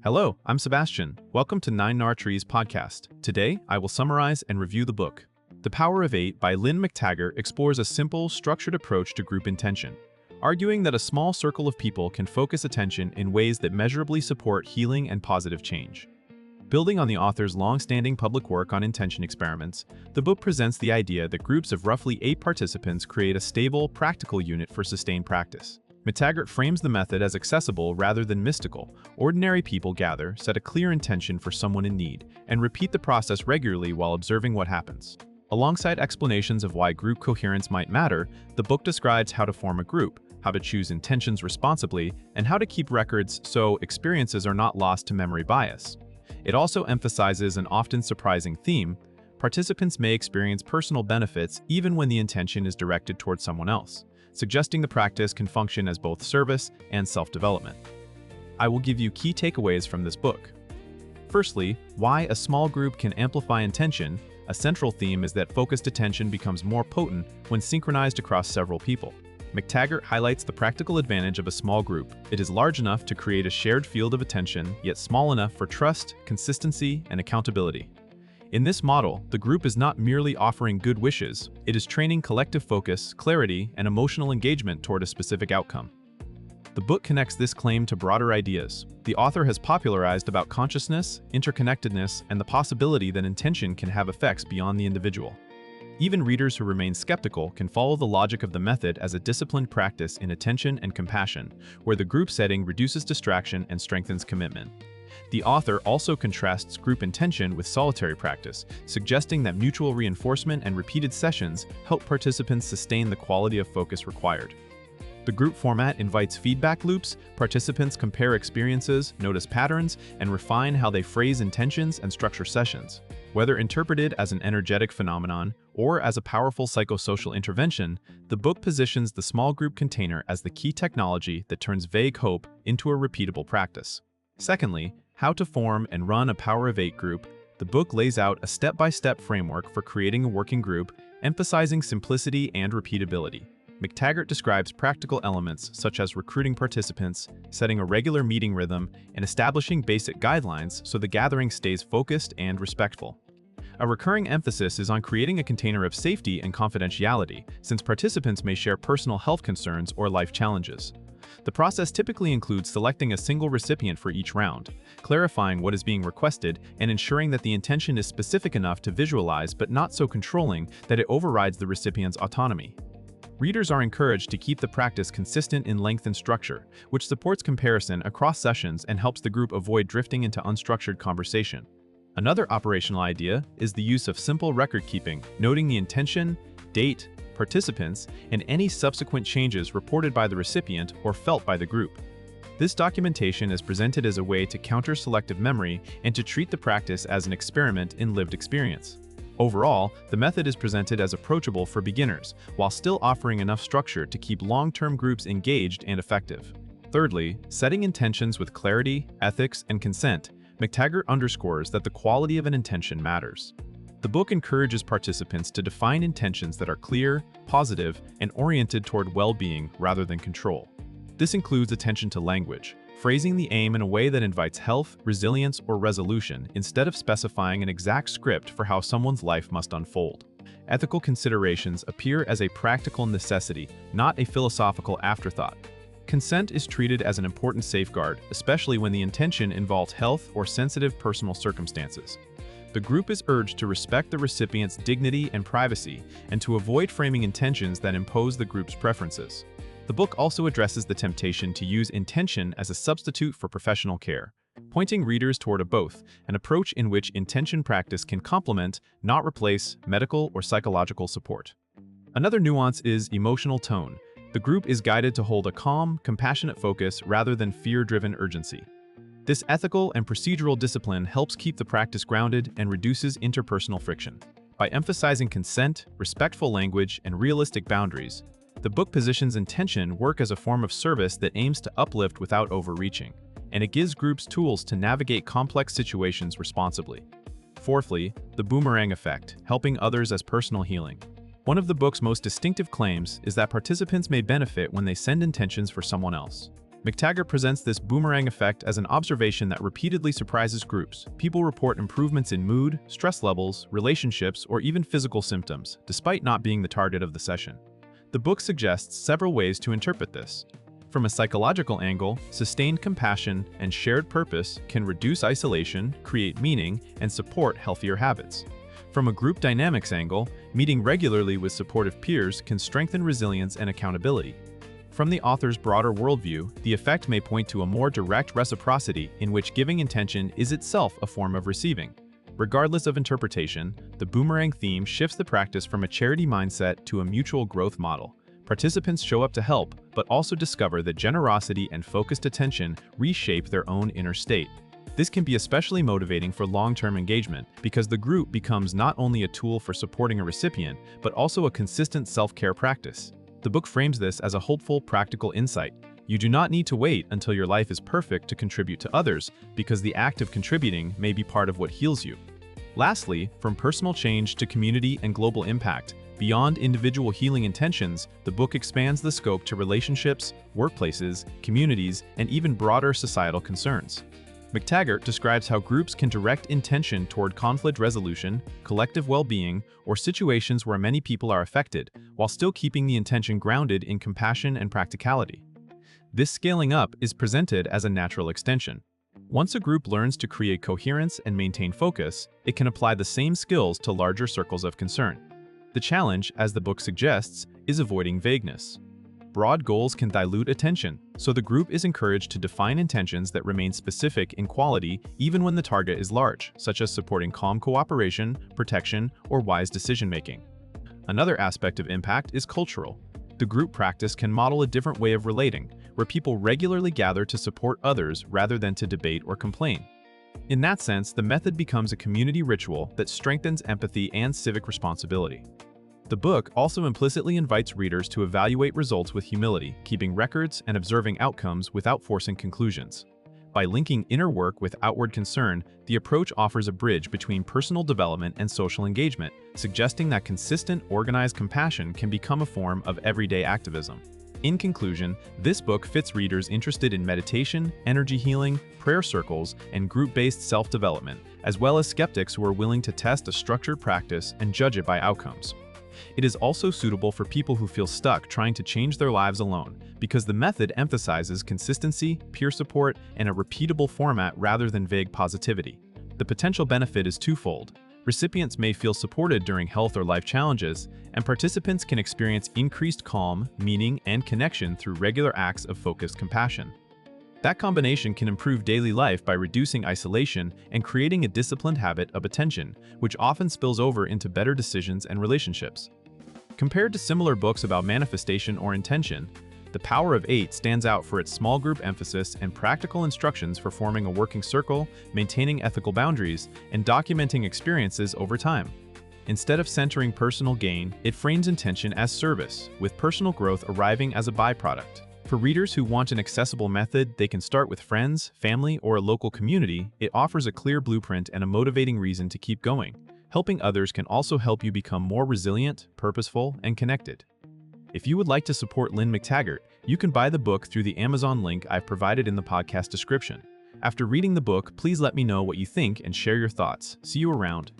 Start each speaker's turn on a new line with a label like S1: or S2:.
S1: Hello, I'm Sebastian. Welcome to 9 Trees podcast. Today, I will summarize and review the book. The Power of Eight by Lynne McTaggart explores a simple, structured approach to group intention, arguing that a small circle of people can focus attention in ways that measurably support healing and positive change. Building on the author's long-standing public work on intention experiments, the book presents the idea that groups of roughly 8 participants create a stable, practical unit for sustained practice. McTaggart frames the method as accessible rather than mystical. Ordinary people gather, set a clear intention for someone in need, and repeat the process regularly while observing what happens. Alongside explanations of why group coherence might matter, the book describes how to form a group, how to choose intentions responsibly, and how to keep records so experiences are not lost to memory bias. It also emphasizes an often surprising theme: participants may experience personal benefits even when the intention is directed towards someone else, suggesting the practice can function as both service and self-development. I will give you key takeaways from this book. Firstly, why a small group can amplify intention. A central theme is that focused attention becomes more potent when synchronized across several people. McTaggart highlights the practical advantage of a small group. It is large enough to create a shared field of attention, yet small enough for trust, consistency, and accountability. In this model, the group is not merely offering good wishes, it is training collective focus, clarity, and emotional engagement toward a specific outcome. The book connects this claim to broader ideas. The author has popularized about consciousness, interconnectedness, and the possibility that intention can have effects beyond the individual. Even readers who remain skeptical can follow the logic of the method as a disciplined practice in attention and compassion, where the group setting reduces distraction and strengthens commitment. The author also contrasts group intention with solitary practice, suggesting that mutual reinforcement and repeated sessions help participants sustain the quality of focus required. The group format invites feedback loops. Participants compare experiences, notice patterns, and refine how they phrase intentions and structure sessions. Whether interpreted as an energetic phenomenon or as a powerful psychosocial intervention, the book positions the small group container as the key technology that turns vague hope into a repeatable practice. Secondly, how to form and run a Power of Eight group. The book lays out a step-by-step framework for creating a working group, emphasizing simplicity and repeatability. McTaggart describes practical elements such as recruiting participants, setting a regular meeting rhythm, and establishing basic guidelines so the gathering stays focused and respectful. A recurring emphasis is on creating a container of safety and confidentiality, since participants may share personal health concerns or life challenges. The process typically includes selecting a single recipient for each round, clarifying what is being requested, and ensuring that the intention is specific enough to visualize but not so controlling that it overrides the recipient's autonomy. Readers are encouraged to keep the practice consistent in length and structure, which supports comparison across sessions and helps the group avoid drifting into unstructured conversation. Another operational idea is the use of simple record keeping, noting the intention, date, participants, and any subsequent changes reported by the recipient or felt by the group. This documentation is presented as a way to counter selective memory and to treat the practice as an experiment in lived experience. Overall, the method is presented as approachable for beginners, while still offering enough structure to keep long-term groups engaged and effective. Thirdly, setting intentions with clarity, ethics, and consent. McTaggart underscores that the quality of an intention matters. The book encourages participants to define intentions that are clear, positive, and oriented toward well-being rather than control. This includes attention to language, phrasing the aim in a way that invites health, resilience, or resolution instead of specifying an exact script for how someone's life must unfold. Ethical considerations appear as a practical necessity, not a philosophical afterthought. Consent is treated as an important safeguard, especially when the intention involves health or sensitive personal circumstances. The group is urged to respect the recipient's dignity and privacy and to avoid framing intentions that impose the group's preferences. The book also addresses the temptation to use intention as a substitute for professional care, pointing readers toward a both, an approach in which intention practice can complement, not replace, medical or psychological support. Another nuance is emotional tone. The group is guided to hold a calm, compassionate focus rather than fear-driven urgency. This ethical and procedural discipline helps keep the practice grounded and reduces interpersonal friction. By emphasizing consent, respectful language, and realistic boundaries, the book positions intention work as a form of service that aims to uplift without overreaching, and it gives groups tools to navigate complex situations responsibly. Fourthly, the boomerang effect, helping others as personal healing. One of the book's most distinctive claims is that participants may benefit when they send intentions for someone else. McTaggart presents this boomerang effect as an observation that repeatedly surprises groups. People report improvements in mood, stress levels, relationships, or even physical symptoms, despite not being the target of the session. The book suggests several ways to interpret this. From a psychological angle, sustained compassion and shared purpose can reduce isolation, create meaning, and support healthier habits. From a group dynamics angle, meeting regularly with supportive peers can strengthen resilience and accountability. From the author's broader worldview, the effect may point to a more direct reciprocity in which giving intention is itself a form of receiving. Regardless of interpretation, the boomerang theme shifts the practice from a charity mindset to a mutual growth model. Participants show up to help, but also discover that generosity and focused attention reshape their own inner state. This can be especially motivating for long-term engagement because the group becomes not only a tool for supporting a recipient, but also a consistent self-care practice. The book frames this as a hopeful, practical insight. You do not need to wait until your life is perfect to contribute to others, because the act of contributing may be part of what heals you. Lastly, from personal change to community and global impact, beyond individual healing intentions, the book expands the scope to relationships, workplaces, communities, and even broader societal concerns. McTaggart describes how groups can direct intention toward conflict resolution, collective well-being, or situations where many people are affected, while still keeping the intention grounded in compassion and practicality. This scaling up is presented as a natural extension. Once a group learns to create coherence and maintain focus, it can apply the same skills to larger circles of concern. The challenge, as the book suggests, is avoiding vagueness. Broad goals can dilute attention, so the group is encouraged to define intentions that remain specific in quality even when the target is large, such as supporting calm cooperation, protection, or wise decision-making. Another aspect of impact is cultural. The group practice can model a different way of relating, where people regularly gather to support others rather than to debate or complain. In that sense, the method becomes a community ritual that strengthens empathy and civic responsibility. The book also implicitly invites readers to evaluate results with humility, keeping records and observing outcomes without forcing conclusions. By linking inner work with outward concern, the approach offers a bridge between personal development and social engagement, suggesting that consistent, organized compassion can become a form of everyday activism. In conclusion, this book fits readers interested in meditation, energy healing, prayer circles, and group-based self-development, as well as skeptics who are willing to test a structured practice and judge it by outcomes. It is also suitable for people who feel stuck trying to change their lives alone, because the method emphasizes consistency, peer support, and a repeatable format rather than vague positivity. The potential benefit is twofold. Recipients may feel supported during health or life challenges, and participants can experience increased calm, meaning, and connection through regular acts of focused compassion. That combination can improve daily life by reducing isolation and creating a disciplined habit of attention, which often spills over into better decisions and relationships. Compared to similar books about manifestation or intention, The Power of Eight stands out for its small group emphasis and practical instructions for forming a working circle, maintaining ethical boundaries, and documenting experiences over time. Instead of centering personal gain, it frames intention as service, with personal growth arriving as a byproduct. For readers who want an accessible method, they can start with friends, family, or a local community. It offers a clear blueprint and a motivating reason to keep going. Helping others can also help you become more resilient, purposeful, and connected. If you would like to support Lynne McTaggart, you can buy the book through the Amazon link I've provided in the podcast description. After reading the book, please let me know what you think and share your thoughts. See you around.